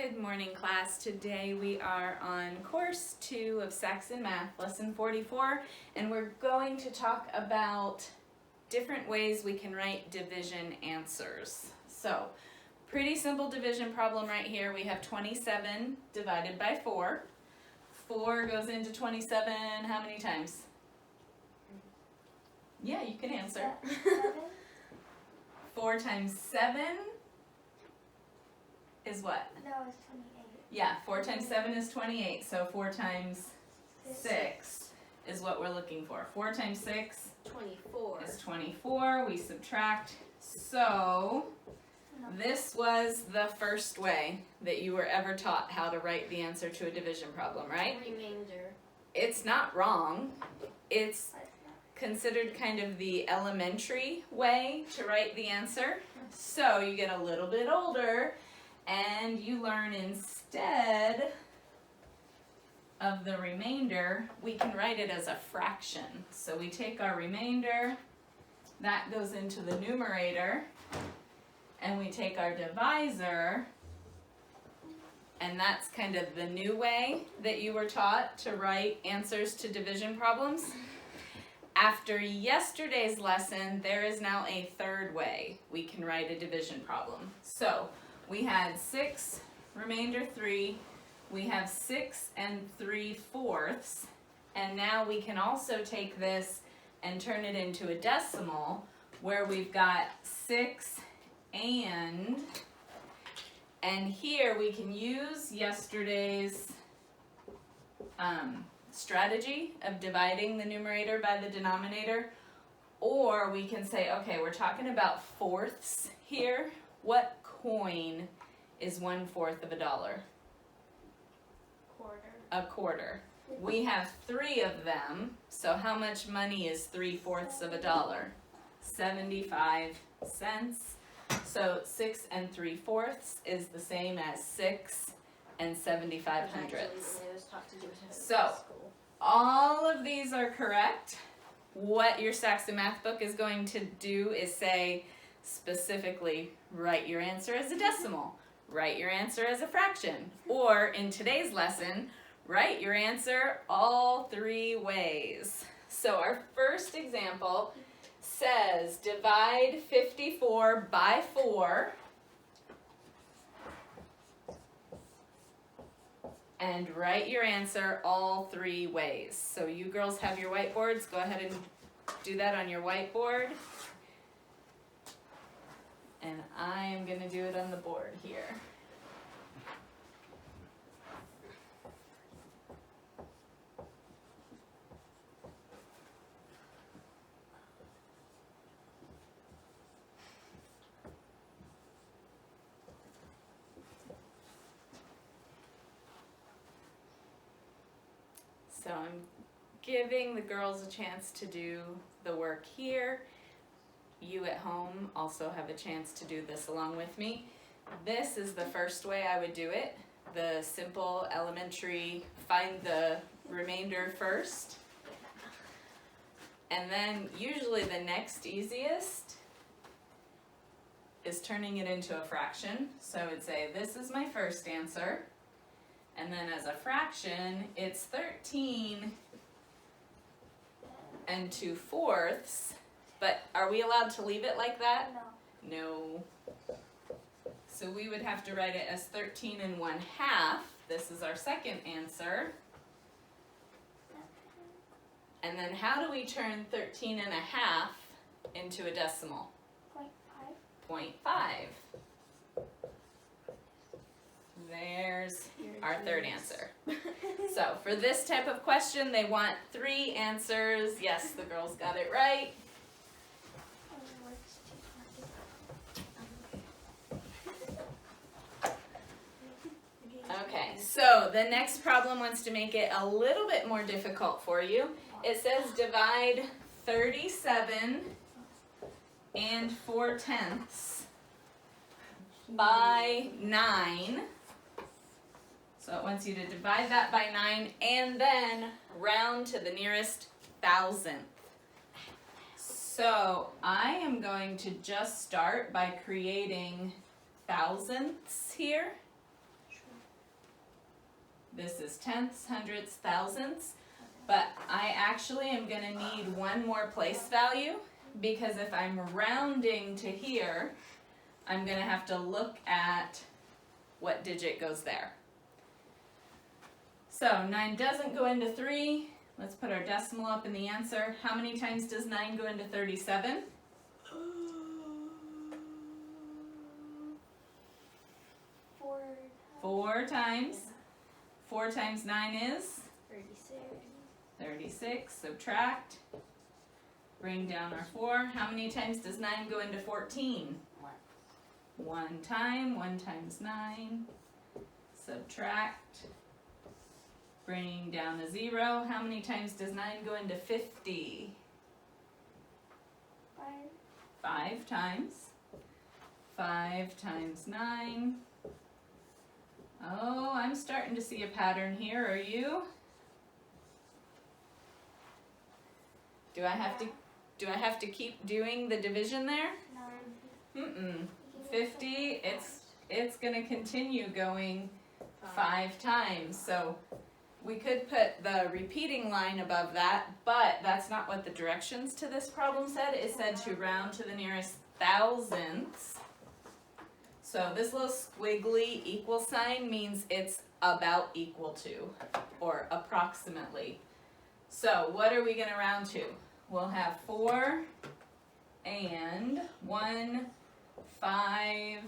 Good morning, class. Today we are on course 2 of Saxon Math, lesson 44, and we're going to talk about different ways we can write division answers. So, pretty simple division problem right here. We have 27 divided by 4. 4 goes into 27 how many times? Yeah, you can answer. 4 times 7 is what? No, it's 28. Yeah, 4 times 7 is 28, so 4 times 6 is what we're looking for. 4 times 6 24. is 24, we subtract. So, this was the first way that you were ever taught how to write the answer to a division problem, right? Remainder. It's not wrong. It's considered kind of the elementary way to write the answer. So, you get a little bit older and you learn instead of the remainder, we can write it as a fraction. So we take our remainder, that goes into the numerator, and we take our divisor, and that's kind of the new way that you were taught to write answers to division problems. After yesterday's lesson, there is now a third way we can write a division problem. So, we had 6, remainder 3, we have 6 3/4, and now we can also take this and turn it into a decimal where we've got 6 and here we can use yesterday's strategy of dividing the numerator by the denominator, or we can say, okay, we're talking about fourths here. What coin is 1/4 of a dollar? Quarter. A quarter. We have 3 of them, so how much money is 3/4 of a dollar? 75 cents. So 6 3/4 is the same as 6 7/500. So, all of these are correct. What your Saxon Math book is going to do is say, specifically, write your answer as a decimal, write your answer as a fraction, or in today's lesson, write your answer all 3 ways. So our first example says divide 54 by 4 and write your answer all 3 ways. So you girls have your whiteboards, go ahead and do that on your whiteboard. And I am going to do it on the board here. So I'm giving the girls a chance to do the work here. You at home also have a chance to do this along with me. This is the first way I would do it. The simple elementary, find the remainder first. And then usually the next easiest is turning it into a fraction. So I would say this is my first answer. And then as a fraction, it's 13 2/4. But are we allowed to leave it like that? No. No. So we would have to write it as 13 1/2. This is our second answer. And then how do we turn 13 1/2 into a decimal? 0.5. There's our third answer. So for this type of question, they want 3 answers. Yes, the girls got it right. Okay, so the next problem wants to make it a little bit more difficult for you. It says divide 37 4/10 by 9. So it wants you to divide that by 9 and then round to the nearest thousandth. So I am going to just start by creating thousandths here. This is tenths, hundredths, thousandths. But I actually am going to need one more place value because if I'm rounding to here, I'm going to have to look at what digit goes there. So 9 doesn't go into 3. Let's put our decimal up in the answer. How many times does 9 go into 37? 4 times. 4 times 9 is? 36. 36. Subtract. Bring down our 4. How many times does 9 go into 14? 1 time. 1 times 9. Subtract. Bring down a 0. How many times does 9 go into 50? 5 times. 5 times 9. Oh, I'm starting to see a pattern here. Are you? Do I have to keep doing the division there? 50, it's going to continue going 5 times. So we could put the repeating line above that, but that's not what the directions to this problem said. It said to round to the nearest thousandths. So this little squiggly equal sign means it's about equal to, or approximately. So what are we going to round to? We'll have 4 and 1, 5,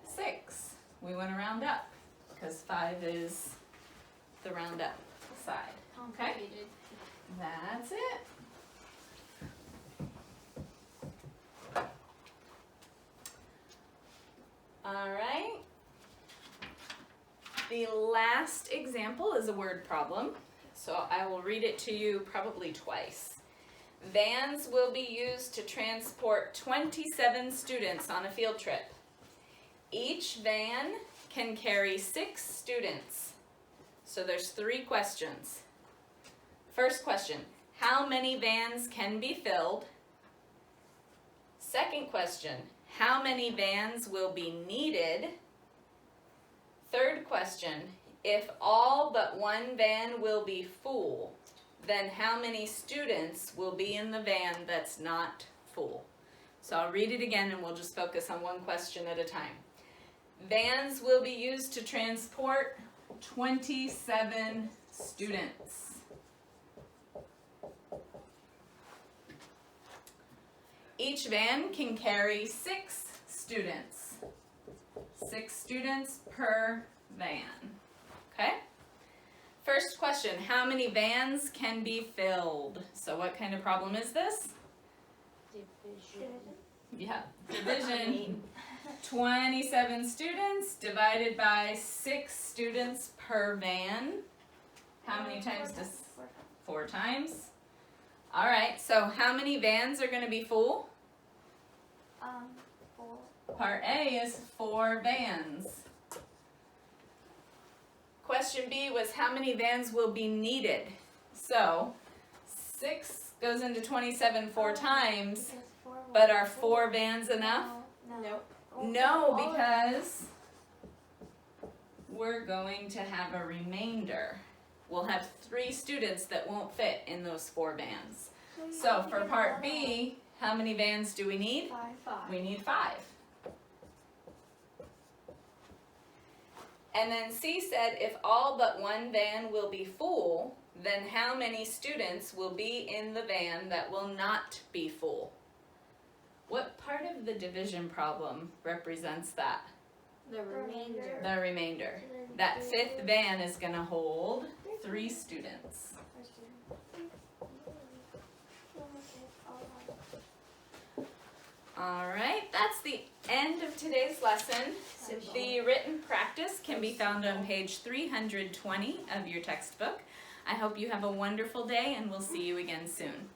6. We want to round up because 5 is the round up side. Okay? That's it. All right. The last example is a word problem. So I will read it to you probably twice. Vans will be used to transport 27 students on a field trip. Each van can carry 6 students. So there's 3 questions. First question, how many vans can be filled? Second question, how many vans will be needed? Third question, if all but one van will be full, then how many students will be in the van that's not full? So I'll read it again and we'll just focus on one question at a time. Vans will be used to transport 27 students. Each van can carry 6 students. 6 students per van. Okay? First question, how many vans can be filled? So what kind of problem is this? Division. Yeah, division. 27 students divided by 6 students per van. How many times does? 4 times. All right, so how many vans are going to be full? 4. Part A is 4 vans. Question B was how many vans will be needed? So 6 goes into 27 4 times, but are 4 vans enough? No. No, because we're going to have a remainder. We'll have 3 students that won't fit in those 4 vans. So for part B, how many vans do we need? 5. We need 5. And then C said if all but one van will be full, then how many students will be in the van that will not be full? What part of the division problem represents that? The remainder. The remainder. That 5th van is going to hold 3 students. All right, that's the end of today's lesson. The written practice can be found on page 320 of your textbook. I hope you have a wonderful day and we'll see you again soon.